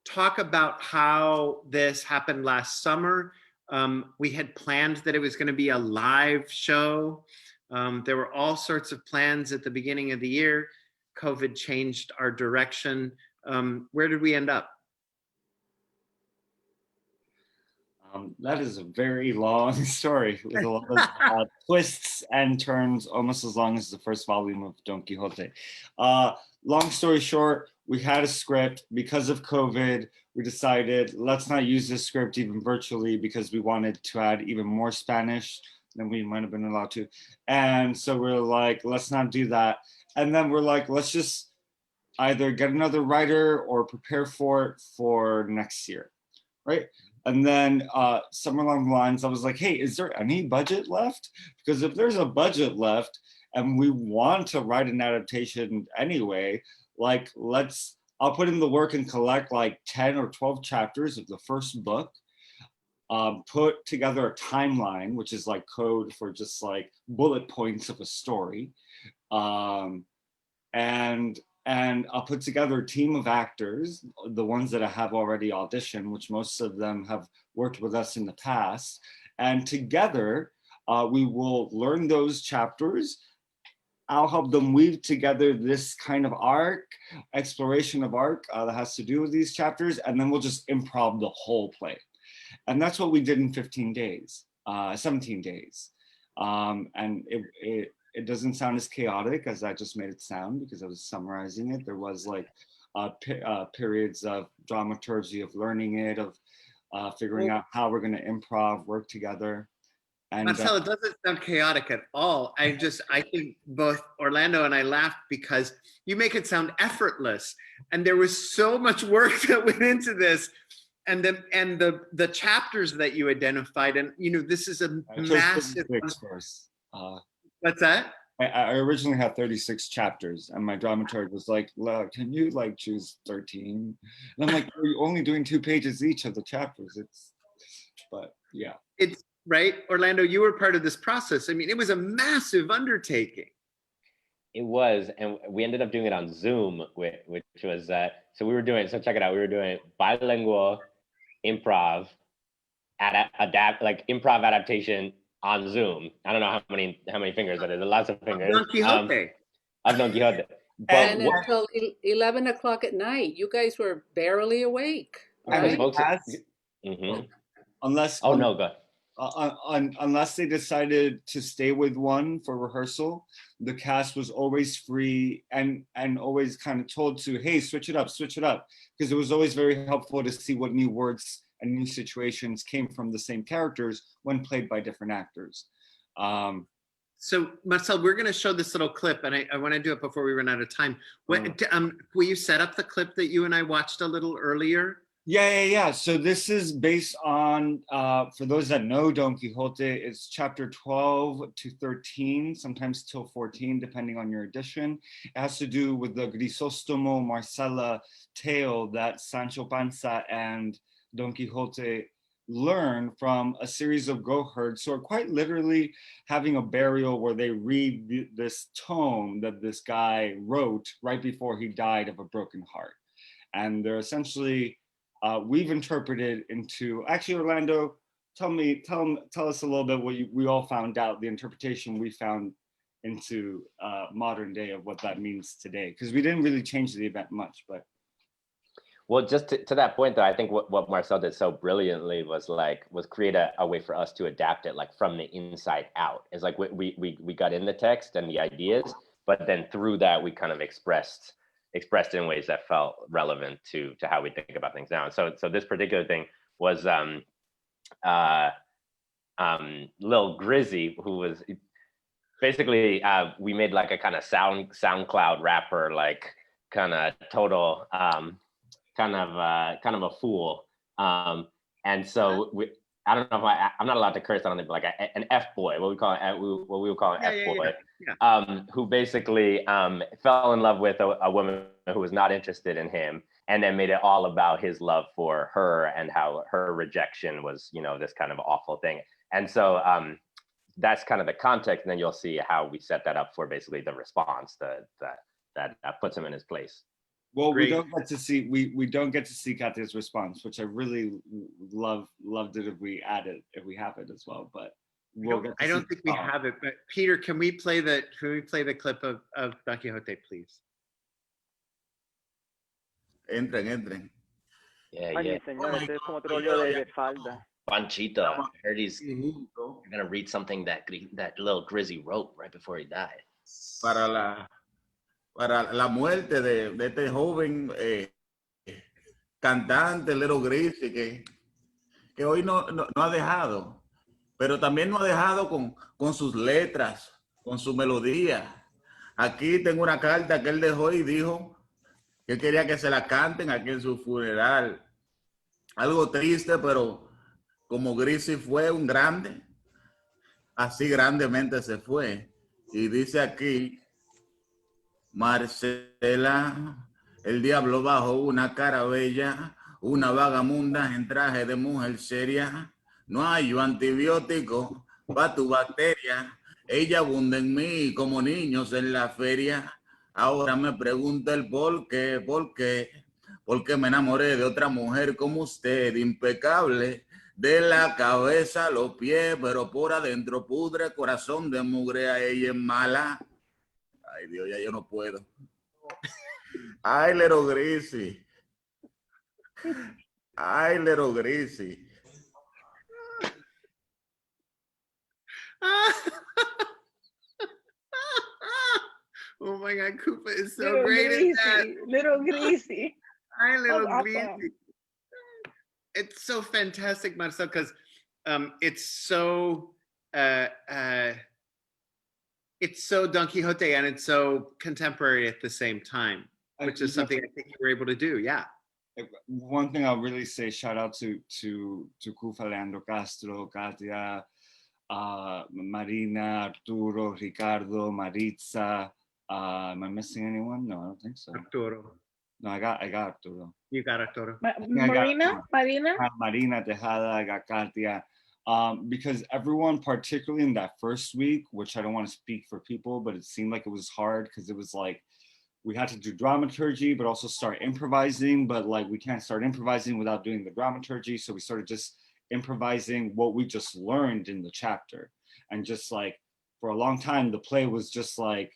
talk about how this happened last summer, we had planned that it was going to be a live show. There were all sorts of plans at the beginning of the year. COVID changed our direction. Where did we end up? That is a very long story with a lot of twists and turns, almost as long as the first volume of Don Quixote. Long story short, we had a script. Because of COVID, we decided let's not use this script even virtually because we wanted to add even more Spanish than we might have been allowed to. And so we're like, let's not do that. And then we're like, let's just either get another writer or prepare for it for next year, right? And then somewhere along the lines, I was like, hey, is there any budget left? Because if there's a budget left and we want to write an adaptation anyway, like I'll put in the work and collect like 10 or 12 chapters of the first book, put together a timeline, which is like code for just like bullet points of a story. And I'll put together a team of actors, the ones that I have already auditioned, which most of them have worked with us in the past. And together, we will learn those chapters. I'll help them weave together this kind of exploration of arc that has to do with these chapters. And then we'll just improv the whole play. And that's what we did in 17 days. And it doesn't sound as chaotic as I just made it sound because I was summarizing it. There was like periods of dramaturgy, of learning it, of figuring out how we're going to improv, work together. And Marcel, it doesn't sound chaotic at all. I think both Orlando and I laughed because you make it sound effortless. And there was so much work that went into this. And the chapters that you identified, and this is a massive. What's that? I originally had 36 chapters, and my dramaturg was like, "Look, can you like choose 13?" And I'm like, "We're only doing 2 pages each of the chapters." But yeah. It's right, Orlando. You were part of this process. I mean, it was a massive undertaking. It was, and we ended up doing it on Zoom, which was so we were doing. So check it out. We were doing bilingual improv, improv adaptation on Zoom. I don't know how many fingers that is. Lots of fingers. Don Quixote. Of Don Quixote. But And until 11 o'clock at night, you guys were barely awake, right? Unless unless they decided to stay with one for rehearsal, the cast was always free and always kind of told to, hey, switch it up, because it was always very helpful to see what new words and new situations came from the same characters when played by different actors. So Marcel, we're going to show this little clip, and I want to do it before we run out of time. Will you set up the clip that you and I watched a little earlier? Yeah. So this is based on, for those that know Don Quixote, it's chapter 12 to 13, sometimes till 14, depending on your edition. It has to do with the Grisostomo Marcella tale that Sancho Panza and Don Quixote learn from a series of goatherds who are quite literally having a burial where they read this tome that this guy wrote right before he died of a broken heart. And they're essentially, we've interpreted into, actually Orlando, tell us a little bit what we all found out, the interpretation we found into modern day of what that means today. Because we didn't really change the event much, but. Well, just to that point, though, I think what Marcel did so brilliantly was create a way for us to adapt it like from the inside out. It's like we got in the text and the ideas, but then through that we kind of expressed in ways that felt relevant to how we think about things now. So this particular thing was Lil Grizzy, who was basically we made like a kind of SoundCloud rapper, like kind of total kind of a fool, And so I don't know if I'm not allowed to curse on it, but like an F boy, what we would call an F boy, who basically fell in love with a woman who was not interested in him, and then made it all about his love for her and how her rejection was, you know, this kind of awful thing. And so that's kind of the context. And then you'll see how we set that up for basically the response that puts him in his place. Well, we don't get to see Katya's response, which I really loved it if we have it as well. But I don't think we have it. But Peter, can we play the clip of Don Quixote, please? Entren. Yeah. Ay, señores, es como otro lío de falda. Panchito, I heard he's gonna read something that little Grizzy wrote right before he died. Para la muerte de este joven cantante, Little Grizzy, que hoy no ha dejado, pero también no ha dejado con sus letras, con su melodía. Aquí tengo una carta que él dejó y dijo que quería que se la canten aquí en su funeral. Algo triste, pero como Grizzy fue un grande, así grandemente se fue. Y dice aquí: Marcela, el diablo bajo una cara bella, una vagamunda en traje de mujer seria. No hay antibiótico para tu bacteria. Ella abunda en mí como niños en la feria. Ahora me pregunta el por qué. Porque me enamoré de otra mujer como usted, impecable, de la cabeza a los pies, pero por adentro pudre, corazón de mugre, a ella es mala. Ay, Dios, ya yo no puedo. Ay, Little Grizzy. Ay, Little Grizzy. Oh my God, Koopa is so Little great Grizzy, at that. Little Grizzy. Hi, Little That's Grizzy. awesome. It's so fantastic, Marcel, because it's so Don Quixote and it's so contemporary at the same time, which is something I think you were able to do. Yeah. One thing I'll really say, shout out to Kufa, Leandro Castro, Katya, Marina, Arturo, Ricardo, Maritza. Am I missing anyone? No, I don't think so. Arturo. No, I got Arturo. You got Arturo. Marina? Marina Tejada, I got Katya. Because everyone, particularly in that first week, which I don't want to speak for people, but it seemed like it was hard because it was like, we had to do dramaturgy, but also start improvising, but like we can't start improvising without doing the dramaturgy. So we started just improvising what we just learned in the chapter. And just like, for a long time, the play was just like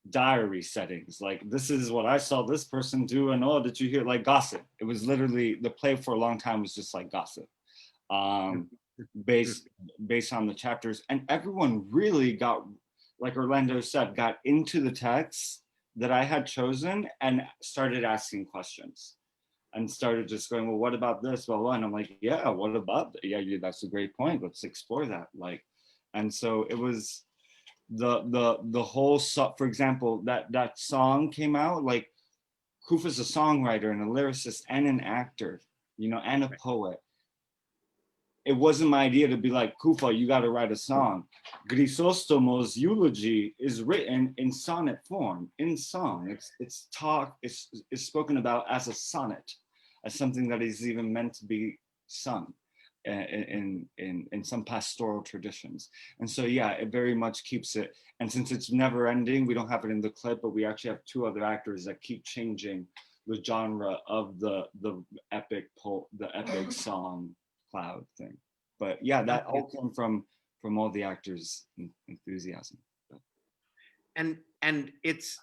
diary settings. Like, this is what I saw this person do, and oh, did you hear, like gossip. It was literally, the play for a long time was just like gossip. Based on the chapters. And everyone really got, like Orlando said, got into the text that I had chosen and started asking questions and started just going, well, what about this? Well, and I'm like, yeah, what about that? Yeah, that's a great point. Let's explore that. Like, and so it was the whole, for example, that song came out, like Kufa's a songwriter and a lyricist and an actor, you know, and a poet. It wasn't my idea to be like, Kufa, you got to write a song. Grisostomo's eulogy is written in sonnet form, in song. It's spoken about as a sonnet, as something that is even meant to be sung in some pastoral traditions. And so, yeah, it very much keeps it. And since it's never ending, we don't have it in the clip, but we actually have two other actors that keep changing the genre of the epic song cloud thing. But yeah, that all came from all the actors' enthusiasm. And it's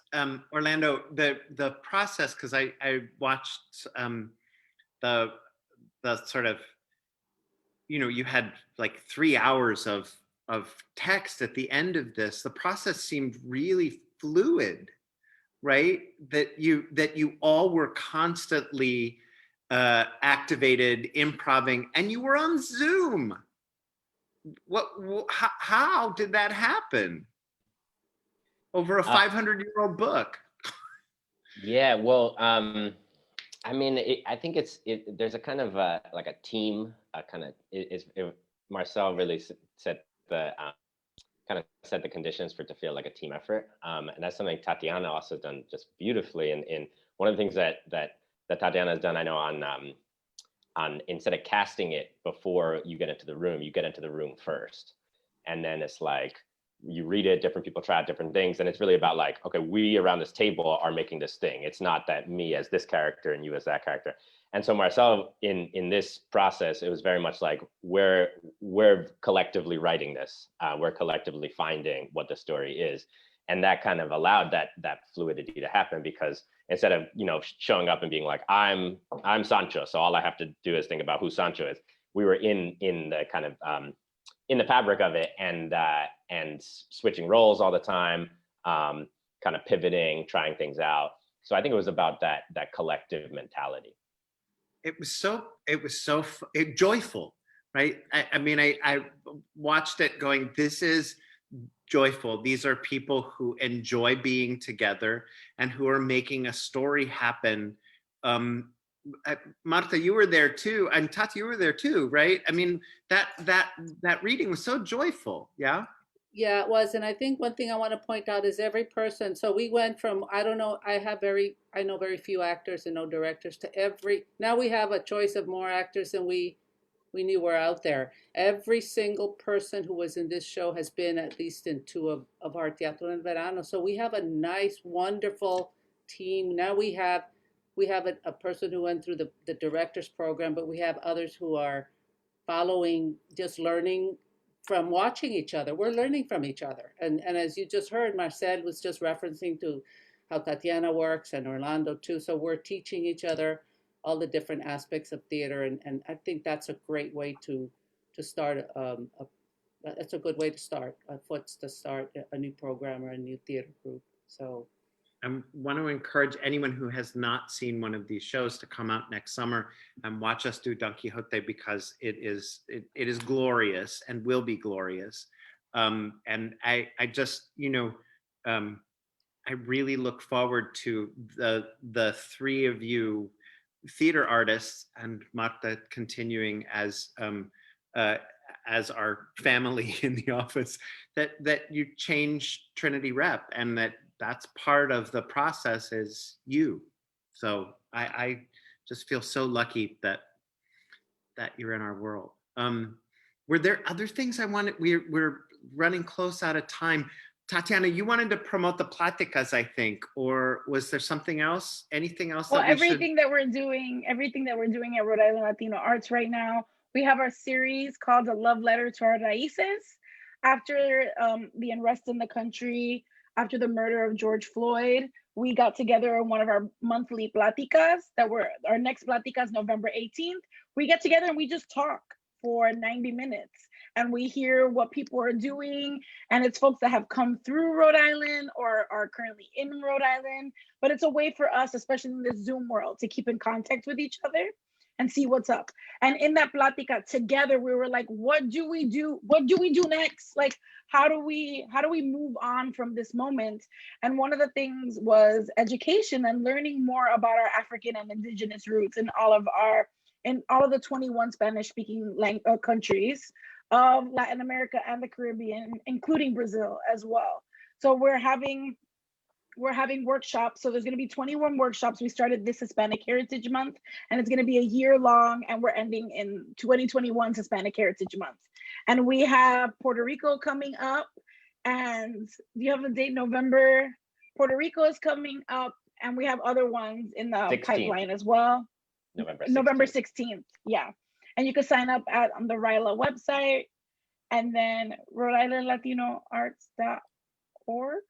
Orlando, the process, because I watched the sort of, you know, you had like 3 hours of text at the end of this. The process seemed really fluid, right? That you all were constantly activated, improving, and you were on Zoom. How did that happen over a 500-year-old book? Yeah, well, I mean, I think there's a kind of like a team, Marcel really set the kind of set the conditions for it to feel like a team effort. And that's something Tatyana also done just beautifully. And one of the things that Tatyana has done, I know, on instead of casting it before you get into the room, you get into the room first. And then it's like, you read it, different people try out different things. And it's really about like, okay, we around this table are making this thing. It's not that me as this character and you as that character. And so Marcel, in this process, it was very much like we're collectively writing this. We're collectively finding what the story is. And that kind of allowed that fluidity to happen, because instead of, you know, showing up and being like, I'm Sancho, so all I have to do is think about who Sancho is. We were in the kind of in the fabric of it, and switching roles all the time, kind of pivoting, trying things out. So I think it was about that collective mentality. It was so joyful, right? I mean, I watched it going, this is joyful. These are people who enjoy being together and who are making a story happen. Marta, you were there too, and Tati, you were there too, right? I mean, that reading was so joyful, yeah? Yeah, it was. And I think one thing I want to point out is every person. So we went from, I don't know, I know very few actors and no directors, to now we have a choice of more actors than we knew were out there. Every single person who was in this show has been at least in two of our Teatro en Verano. So we have a nice, wonderful team. Now we have a person who went through the director's program, but we have others who are following, just learning from watching each other. We're learning from each other. And as you just heard, Marcel was just referencing to how Tatyana works, and Orlando too. So we're teaching each other all the different aspects of theater. And I think that's a great way to start. That's a good way to start, a new program or a new theater group. So I want to encourage anyone who has not seen one of these shows to come out next summer and watch us do Don Quixote, because it is glorious and will be glorious. And I just, you know, I really look forward to the three of you theater artists, and Marta continuing as our family in the office, that you change Trinity Rep, and that's part of the process is you. So I just feel so lucky that you're in our world. Were there other things I wanted? We're running close out of time. Tatyana, you wanted to promote the Platicas, I think, or was there something else? Anything else? Well, everything that we're doing at Rhode Island Latino Arts right now, we have our series called A Love Letter to Our Raíces. After the unrest in the country, after the murder of George Floyd, we got together in one of our monthly Platicas our next Platicas, November 18th. We get together and we just talk for 90 minutes. And we hear what people are doing. And it's folks that have come through Rhode Island or are currently in Rhode Island. But it's a way for us, especially in this Zoom world, to keep in contact with each other and see what's up. And in that Platica together, we were like, what do we do? What do we do next? Like, how do we move on from this moment? And one of the things was education and learning more about our African and indigenous roots in all of the 21 Spanish-speaking countries of Latin America and the Caribbean, including Brazil as well. So we're having workshops. So there's going to be 21 workshops. We started this Hispanic Heritage Month, and it's going to be a year long, and we're ending in 2021 Hispanic Heritage Month. And we have Puerto Rico coming up, and do you have a date? November. Puerto Rico is coming up, and we have other ones in the 16th. Pipeline as well. November 16th. Yeah. And you can sign up on the RILA website, and then Rhode Island Latino Arts.org.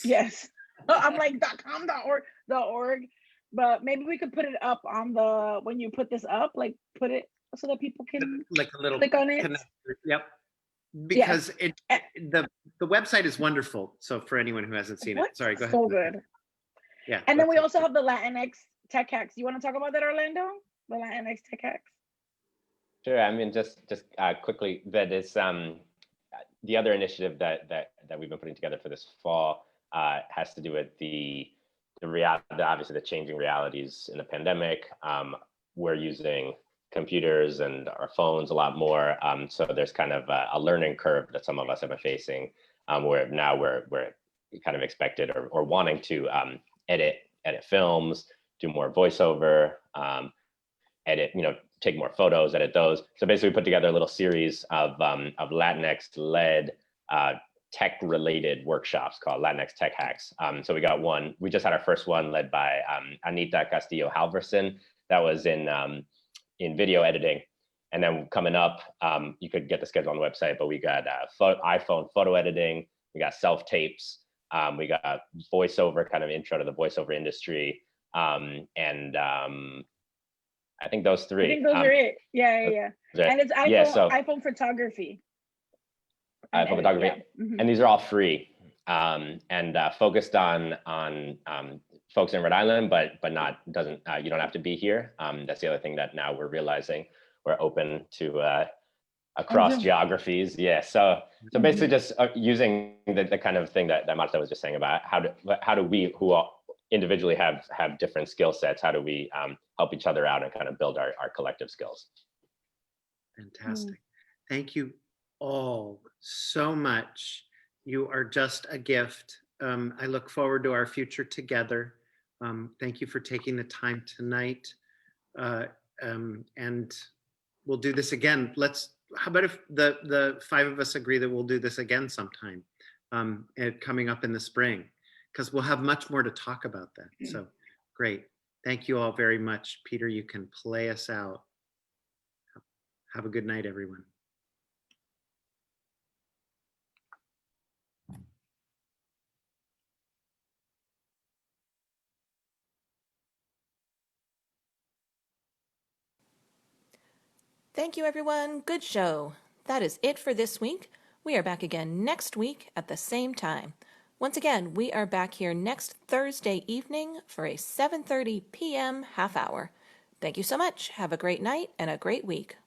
Yes. I'm like .com.org, but maybe we could put it up on when you put this up, like put it so that people can like a little click on it. Yep. Because the website is wonderful. So for anyone who hasn't seen it, sorry, go ahead. So good. Yeah. And then we also have the Latinx Tech Hacks. You want to talk about that, Orlando? The Latinx Tech Hacks. Sure. I mean, just quickly, that is the other initiative that we've been putting together for this fall has to do with the obviously the changing realities in the pandemic. We're using computers and our phones a lot more. So there's kind of a learning curve that some of us have been facing, where now we're kind of expected or wanting to edit films, do more voiceover, edit, take more photos, edit those. So basically we put together a little series of Latinx-led tech-related workshops called Latinx Tech Hacks. So we just had our first one led by Anita Castillo Halverson. That was in video editing. And then coming up, you could get the schedule on the website, but we got iPhone photo editing, we got self-tapes, we got voiceover, kind of intro to the voiceover industry. I think those three. I think those are it. Yeah. And it's iPhone, iPhone photography. iPhone photography. Yeah. Mm-hmm. And these are all free and focused on folks in Rhode Island, but you don't have to be here. That's the other thing that now we're realizing. We're open to across geographies. Yeah. So basically just using the kind of thing that Marta was just saying about how do we who all individually have different skill sets, how do we help each other out and kind of build our collective skills. Fantastic. Thank you all so much. You are just a gift. I look forward to our future together. Thank you for taking the time tonight. And we'll do this again. How about if the five of us agree that we'll do this again sometime coming up in the spring, because we'll have much more to talk about then. So great. Thank you all very much. Peter, you can play us out. Have a good night, everyone. Thank you, everyone. Good show. That is it for this week. We are back again next week at the same time. Once again, we are back here next Thursday evening for a 7:30 p.m. half hour. Thank you so much. Have a great night and a great week.